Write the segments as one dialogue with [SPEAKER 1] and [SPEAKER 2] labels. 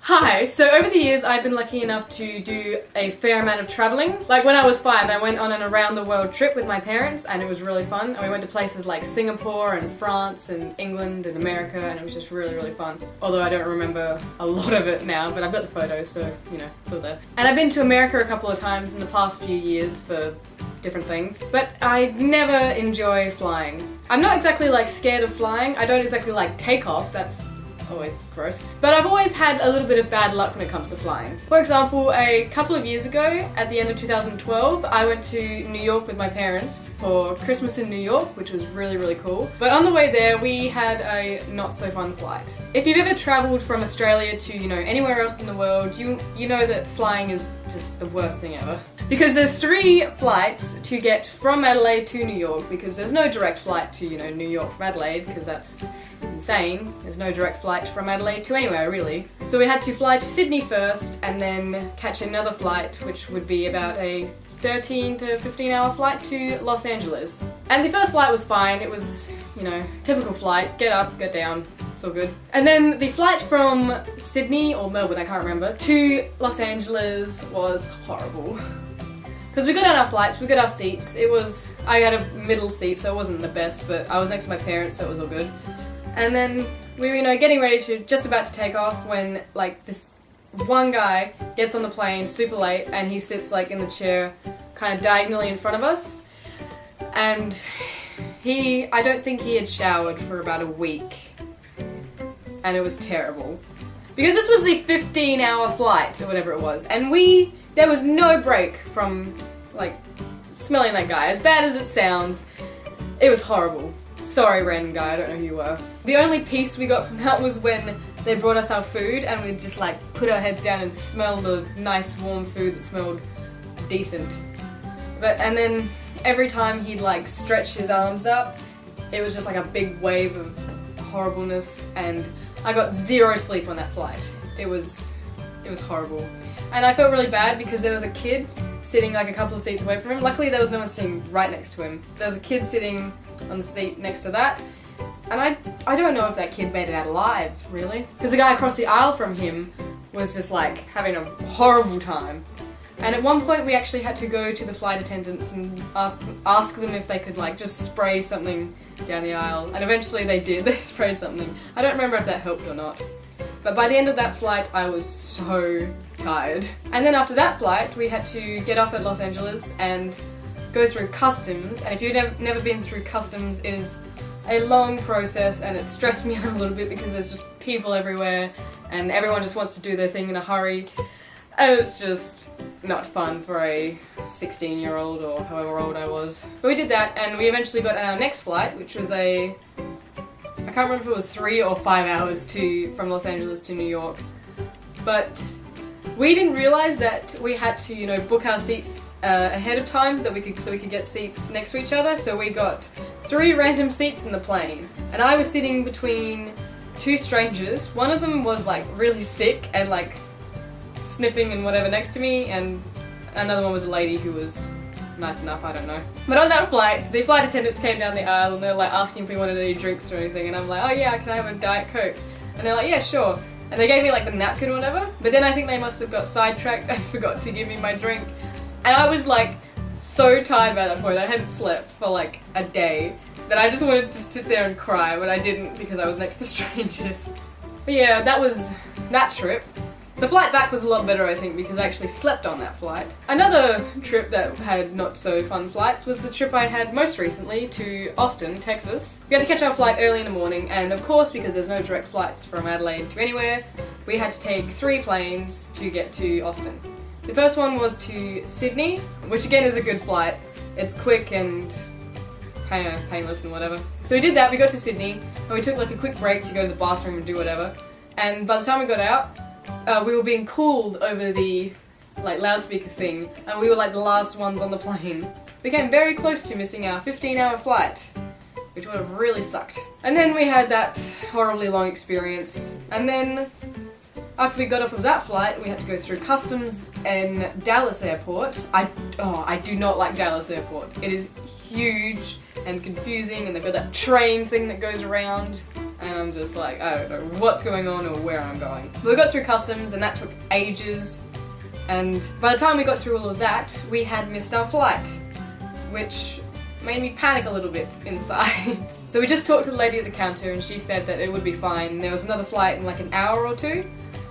[SPEAKER 1] Hi! So over the years I've been lucky enough to do a fair amount of travelling. Like when I was 5 I went on an around the world trip with my parents and it was really fun. And we went to places like Singapore and France and England and America and it was just really fun. Although I don't remember a lot of it now, but I've got the photos so, you know, it's all there. And I've been to America a couple of times in the past few years for different things. But I never enjoy flying. I'm not exactly like scared of flying. I don't exactly like takeoff, that's always gross. But I've always had a little bit of bad luck when it comes to flying. For example, a couple of years ago, at the end of 2012, I went to New York with my parents for Christmas in New York, which was really cool. But on the way there, we had a not so fun flight. If you've ever travelled from Australia to, you know, anywhere else in the world, you know that flying is just the worst thing ever. Because there's 3 flights to get from Adelaide to New York, because there's no direct flight to, you know, New York from Adelaide, because that's insane. There's no direct flight from Adelaide to anywhere, really. So we had to fly to Sydney first, and then catch another flight, which would be about a 13 to 15 hour flight to Los Angeles. And the first flight was fine. It was, you know, typical flight. Get up, get down. It's all good. And then the flight from Sydney, or Melbourne, I can't remember, to Los Angeles was horrible. Because we got on our flights, we got our seats. I had a middle seat, so it wasn't the best, but I was next to my parents, so it was all good. And then we were, you know, getting ready to, just about to take off when, like, this one guy gets on the plane super late and he sits, like, in the chair kind of diagonally in front of us. And I don't think he had showered for about a week. And it was terrible. Because this was the 15-hour flight, or whatever it was. And there was no break from, like, smelling that guy. As bad as it sounds, it was horrible. Sorry, random guy, I don't know who you were. The only peace we got from that was when they brought us our food and we just like put our heads down and smell the nice warm food that smelled decent. And then every time he'd like stretch his arms up, it was just like a big wave of horribleness, and I got 0 sleep on that flight. It was horrible. And I felt really bad because there was a kid sitting like a couple of seats away from him. Luckily there was no one sitting right next to him. There was a kid sitting on the seat next to that. And I don't know if that kid made it out alive, really. Because the guy across the aisle from him was just like having a horrible time. And at one point we actually had to go to the flight attendants and ask them if they could like just spray something down the aisle. And eventually they did, they sprayed something. I don't remember if that helped or not. But by the end of that flight, I was so tired. And then after that flight, we had to get off at Los Angeles and go through customs. And if you've never been through customs, it is a long process and it stressed me out a little bit because there's just people everywhere and everyone just wants to do their thing in a hurry. And it was just not fun for a 16-year-old or however old I was. But we did that and we eventually got on our next flight, which was I can't remember if it was 3 or 5 hours from Los Angeles to New York. But we didn't realise that we had to, you know, book our seats ahead of time so we could get seats next to each other. So we got 3 random seats in the plane. And I was sitting between 2 strangers. One of them was like really sick and like sniffing and whatever next to me, and another one was a lady who was nice enough, I don't know. But on that flight, the flight attendants came down the aisle and they were like asking if we wanted any drinks or anything, and I'm like, oh yeah, can I have a Diet Coke? And they're like, yeah, sure. And they gave me like the napkin or whatever, but then I think they must have got sidetracked and forgot to give me my drink. And I was like so tired by that point, I hadn't slept for like a day, that I just wanted to sit there and cry, but I didn't because I was next to strangers. But yeah, that was that trip. The flight back was a lot better, I think, because I actually slept on that flight. Another trip that had not so fun flights was the trip I had most recently to Austin, Texas. We had to catch our flight early in the morning, and of course, because there's no direct flights from Adelaide to anywhere, we had to take 3 planes to get to Austin. The first one was to Sydney, which again is a good flight. It's quick and painless and whatever. So we did that, we got to Sydney, and we took like a quick break to go to the bathroom and do whatever. And by the time we got out, we were being called over the like loudspeaker thing, and we were like the last ones on the plane. We came very close to missing our 15-hour flight, which would have really sucked. And then we had that horribly long experience, and then after we got off of that flight, we had to go through customs in Dallas Airport. I do not like Dallas Airport. It is huge and confusing, and they've got that train thing that goes around, and I'm just like, I don't know what's going on or where I'm going. But we got through customs and that took ages, and by the time we got through all of that, we had missed our flight, which made me panic a little bit inside. So we just talked to the lady at the counter and she said that it would be fine. There was another flight in like an hour or two,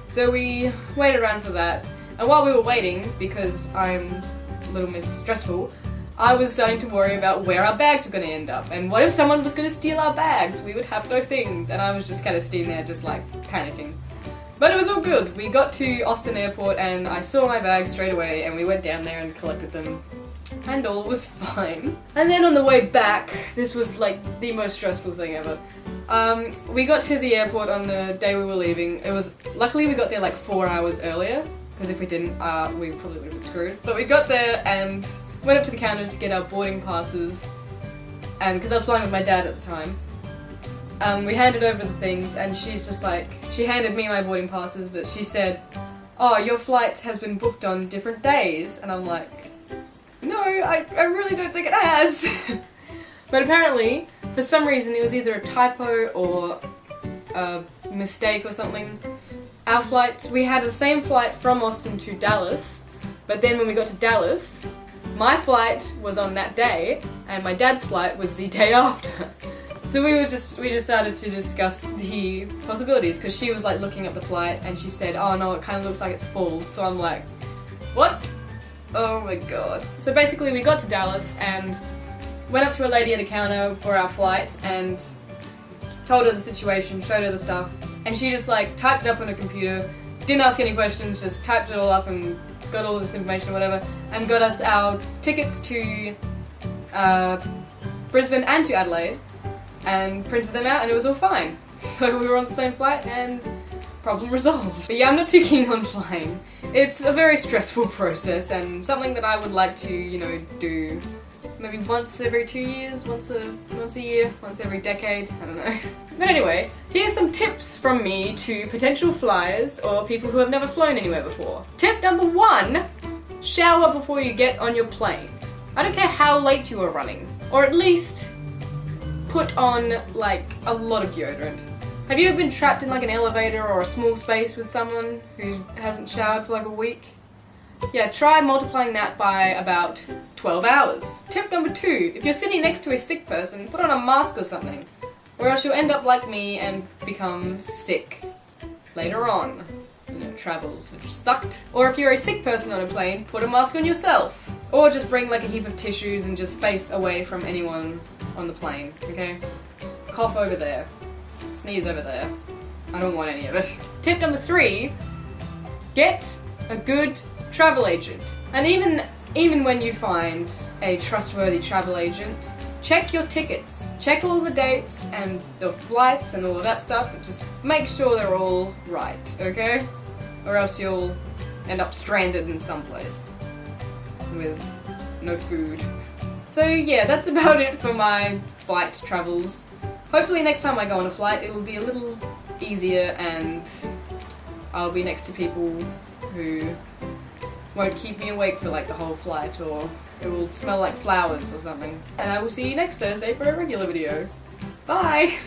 [SPEAKER 1] so we waited around for that. And while we were waiting, because I'm a little stressful, I was starting to worry about where our bags were going to end up, and what if someone was going to steal our bags? We would have no things, and I was just kind of sitting there just like panicking. But it was all good. We got to Austin Airport and I saw my bags straight away and we went down there and collected them, and all was fine. And then on the way back, this was like the most stressful thing ever. We got to the airport on the day we were leaving. Luckily we got there like 4 hours earlier, because if we didn't, we probably would have been screwed. But we got there and went up to the counter to get our boarding passes, and because I was flying with my dad at the time, we handed over the things, and she's just like, she handed me my boarding passes, but she said, "Oh, your flight has been booked on different days," and I'm like, no, I really don't think it has. But apparently, for some reason, it was either a typo or a mistake or something. Our flight, we had the same flight from Austin to Dallas, but then when we got to Dallas, my flight was on that day, and my dad's flight was the day after. So we just started to discuss the possibilities, because she was like looking up the flight, and she said, "Oh no, it kind of looks like it's full." So I'm like, what? Oh my god. So basically we got to Dallas and went up to a lady at a counter for our flight and told her the situation, showed her the stuff, and she just like typed it up on her computer, didn't ask any questions, just typed it all up and got all this information or whatever, and got us our tickets to Brisbane and to Adelaide, and printed them out, and it was all fine. So we were on the same flight and problem resolved. But yeah, I'm not too keen on flying. It's a very stressful process and something that I would like to, you know, do maybe once every 2 years, once a year, once every decade, I don't know. But anyway, here's some tips from me to potential flyers or people who have never flown anywhere before. Tip number 1, shower before you get on your plane. I don't care how late you are running, or at least put on like a lot of deodorant. Have you ever been trapped in like an elevator or a small space with someone who hasn't showered for like a week? Yeah, try multiplying that by about 12 hours. Tip number 2, if you're sitting next to a sick person, put on a mask or something, or else you'll end up like me and become sick later on in your travels, which sucked. Or if you're a sick person on a plane, put a mask on yourself. Or just bring like a heap of tissues and just face away from anyone on the plane, okay? Cough over there. Sneeze over there. I don't want any of it. Tip number 3, get a good travel agent. And even when you find a trustworthy travel agent, check your tickets. Check all the dates and the flights and all of that stuff, and just make sure they're all right, okay? Or else you'll end up stranded in some place with no food. So yeah, that's about it for my flight travels. Hopefully next time I go on a flight it'll be a little easier and I'll be next to people who won't keep me awake for like the whole flight, or it will smell like flowers or something. And I will see you next Thursday for a regular video. Bye!